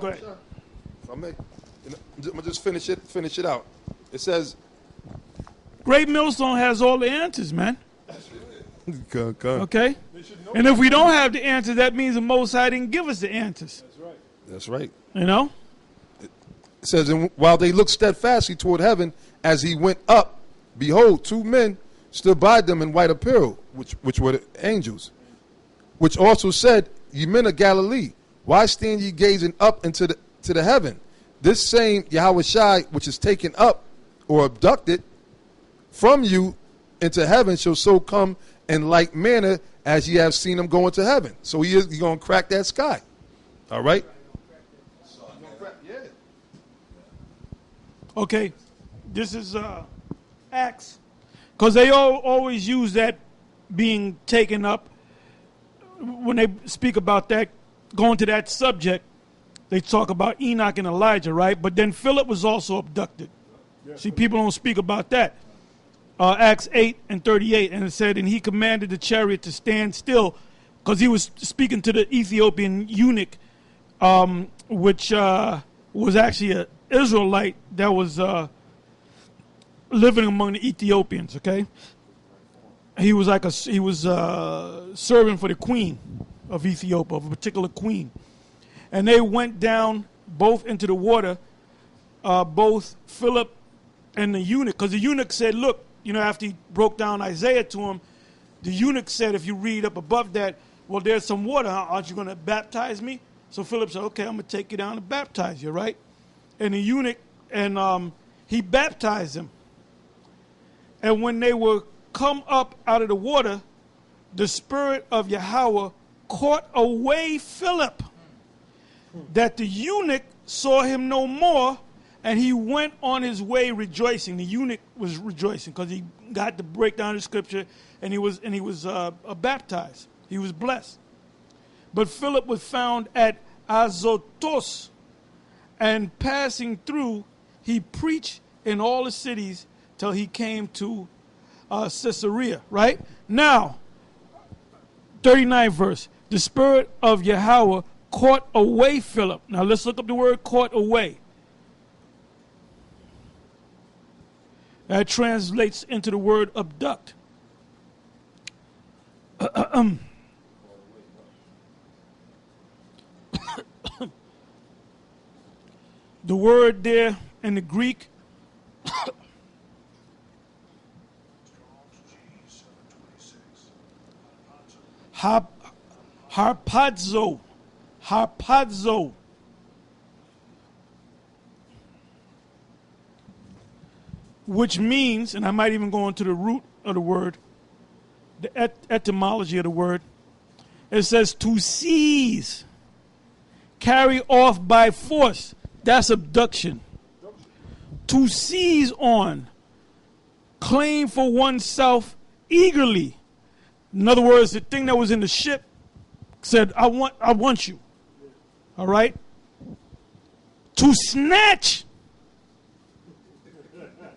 Go ahead. If I may, I'm gonna just finish it out. It says, Great Millstone has all the answers, man. Come. Okay? And if we don't have the answers, that means the Most High didn't give us the answers. That's right. You know? It says, and while they looked steadfastly toward heaven as he went up, behold, two men stood by them in white apparel, which were the angels, which also said, Ye men of Galilee, why stand ye gazing up into the heaven? This same Yahweh Shai, which is taken up or abducted from you into heaven, shall so come in like manner as ye have seen him go into heaven. So he's going to crack that sky. All right? Okay. This is Acts. Because they always use that being taken up. When they speak about that, going to that subject, they talk about Enoch and Elijah, right? But then Philip was also abducted. See, people don't speak about that. Acts 8:38, and it said, and he commanded the chariot to stand still, because he was speaking to the Ethiopian eunuch, which was actually an Israelite that was living among the Ethiopians. Okay, he was serving for the queen of Ethiopia, of a particular queen, and they went down both into the water, both Philip and the eunuch, because the eunuch said, look, you know, after he broke down Isaiah to him, the eunuch said, if you read up above that, well, there's some water. Aren't you going to baptize me? So Philip said, okay, I'm going to take you down and baptize you, right? And the eunuch, and he baptized him. And when they were come up out of the water, the Spirit of Yahweh caught away Philip, that the eunuch saw him no more, and he went on his way rejoicing. The eunuch was rejoicing because he got to break down the scripture, and he was baptized. He was blessed. But Philip was found at Azotus, and passing through, he preached in all the cities till he came to Caesarea. Right now, 39th verse. The Spirit of Yahweh caught away Philip. Now let's look up the word caught away. That translates into the word abduct. The word there in the Greek harpazo. Which means, and I might even go into the root of the word, the etymology of the word. It says to seize, carry off by force. That's abduction. To seize on, claim for oneself eagerly. In other words, the thing that was in the ship said, I want you. All right? To snatch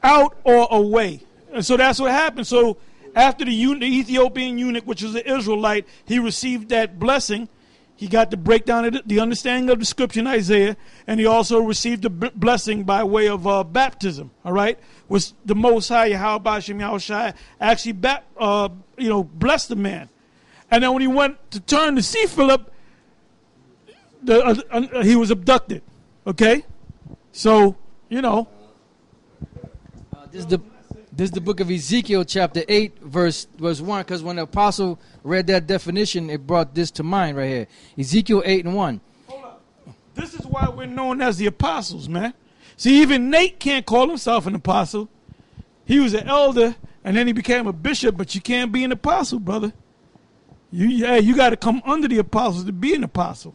out or away. And so that's what happened. So after the Ethiopian eunuch, which was an Israelite, he received that blessing. He got to break down the understanding of the scripture in Isaiah, and he also received the blessing by way of baptism. All right, which the Most High Yahweh B'Shem Yahweh Shai actually blessed the man. And then when he went to turn to see Philip, he was abducted. Okay, so This is the book of Ezekiel, chapter 8, verse 1, because when the apostle read that definition, it brought this to mind right here. Ezekiel 8:1. Hold up. This is why we're known as the apostles, man. See, even Nate can't call himself an apostle. He was an elder, and then he became a bishop, but you can't be an apostle, brother. You got to come under the apostles to be an apostle.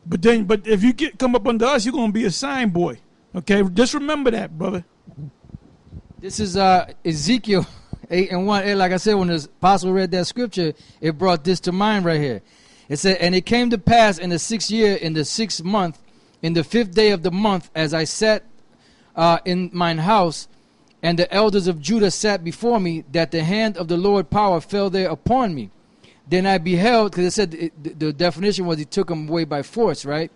But if you come up under us, you're going to be a sign boy. Okay, just remember that, brother. This is Ezekiel 8:1. Like I said, when the apostle read that scripture, it brought this to mind right here. It said, and it came to pass in the 6th year, in the 6th month, in the 5th day of the month, as I sat in mine house, and the elders of Judah sat before me, that the hand of the Lord power fell there upon me. Then I beheld, because it said the definition was he took him away by force, right?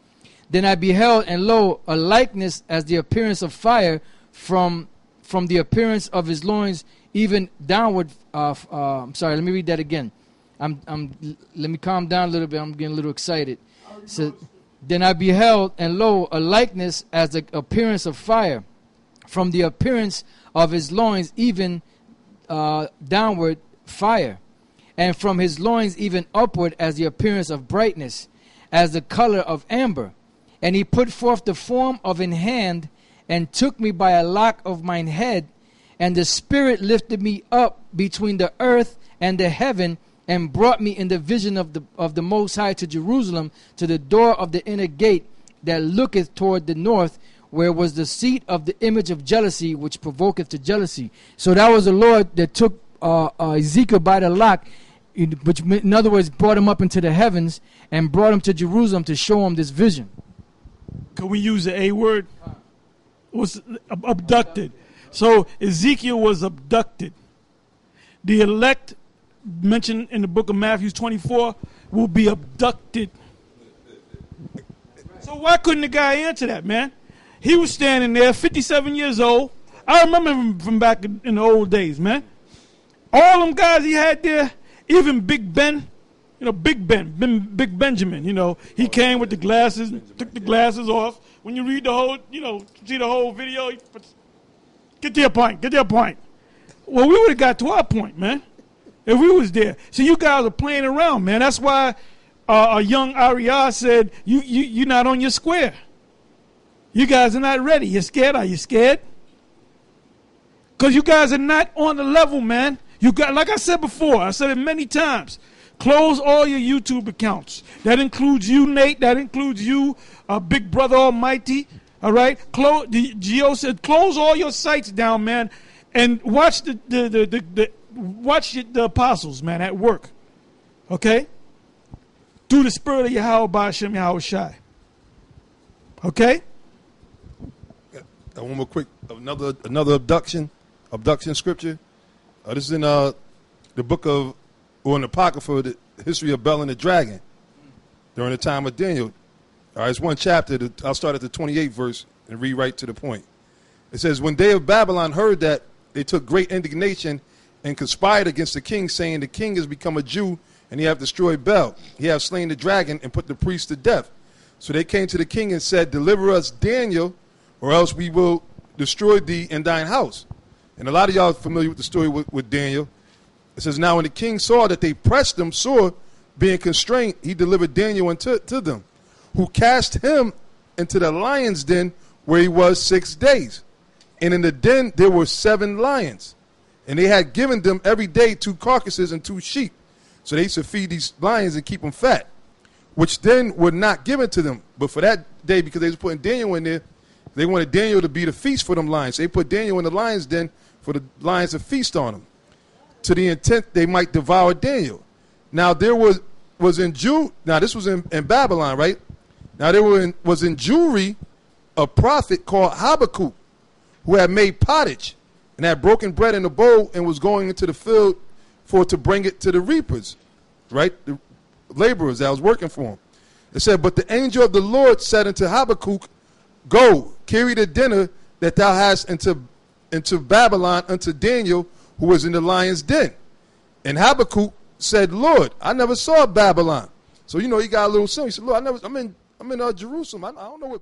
Then I beheld, and lo, a likeness as the appearance of fire from the appearance of his loins, even downward. I'm sorry. Let me read that again. Let me calm down a little bit. I'm getting a little excited. So, then I beheld, and lo, a likeness as the appearance of fire, from the appearance of his loins, even downward fire, and from his loins even upward as the appearance of brightness, as the color of amber. And he put forth the form of an hand, and took me by a lock of mine head, and the Spirit lifted me up between the earth and the heaven, and brought me in the vision of the Most High to Jerusalem, to the door of the inner gate that looketh toward the north, where was the seat of the image of jealousy, which provoketh to jealousy. So that was the Lord that took Ezekiel by the lock, which in other words brought him up into the heavens and brought him to Jerusalem to show him this vision. Can we use the A word? Was abducted. So Ezekiel was abducted. The elect mentioned in the book of Matthew 24 will be abducted. So why couldn't the guy answer that, man? He was standing there, 57 years old. I remember him from back in the old days, man. All them guys he had there, even Big Ben, Big Benjamin, he came with the glasses, took the glasses off. When you read the whole, see the whole video, get to your point. Well, we would have got to our point, man, if we was there. So you guys are playing around, man. That's why a young Ariah said, you're not on your square. You guys are not ready. You're scared? Are you scared? Because you guys are not on the level, man. Like I said before, I said it many times, close all your YouTube accounts. That includes you, Nate. That includes you, Big Brother Almighty. All right? Gio said, close all your sites down, man, and watch the apostles, man, at work. Okay? Through the spirit of Yahweh Ba'ashem Yahweh Shai. Okay? One more quick, another abduction scripture. This is in the book of, or in the Apocrypha, the history of Bel and the dragon during the time of Daniel. All right, it's one chapter. I'll start at the 28th verse and read right to the point. It says, when they of Babylon heard that, they took great indignation and conspired against the king, saying, the king has become a Jew, and he hath destroyed Bel. He hath slain the dragon and put the priest to death. So they came to the king and said, deliver us Daniel, or else we will destroy thee and thine house. And a lot of y'all are familiar with the story with Daniel. It says, now when the king saw that they pressed him sore, being constrained, he delivered Daniel unto them, who cast him into the lion's den, where he was 6 days. And in the den there were 7 lions. And they had given them every day 2 carcasses and 2 sheep. So they used to feed these lions and keep them fat, which then were not given to them. But for that day, because they was putting Daniel in there, they wanted Daniel to be the feast for them lions. So they put Daniel in the lion's den for the lions to feast on him, to the intent they might devour Daniel. Now there was in now this was in Babylon, right? Now there was in Jewry a prophet called Habakkuk, who had made pottage and had broken bread in a bowl and was going into the field to bring it to the reapers, right? The laborers that was working for him. It said, but the angel of the Lord said unto Habakkuk, go, carry the dinner that thou hast into Babylon unto Daniel, who was in the lion's den. And Habakkuk said, Lord, I never saw Babylon. So, he got a little sin. He said, Lord, I'm in Jerusalem. I don't know what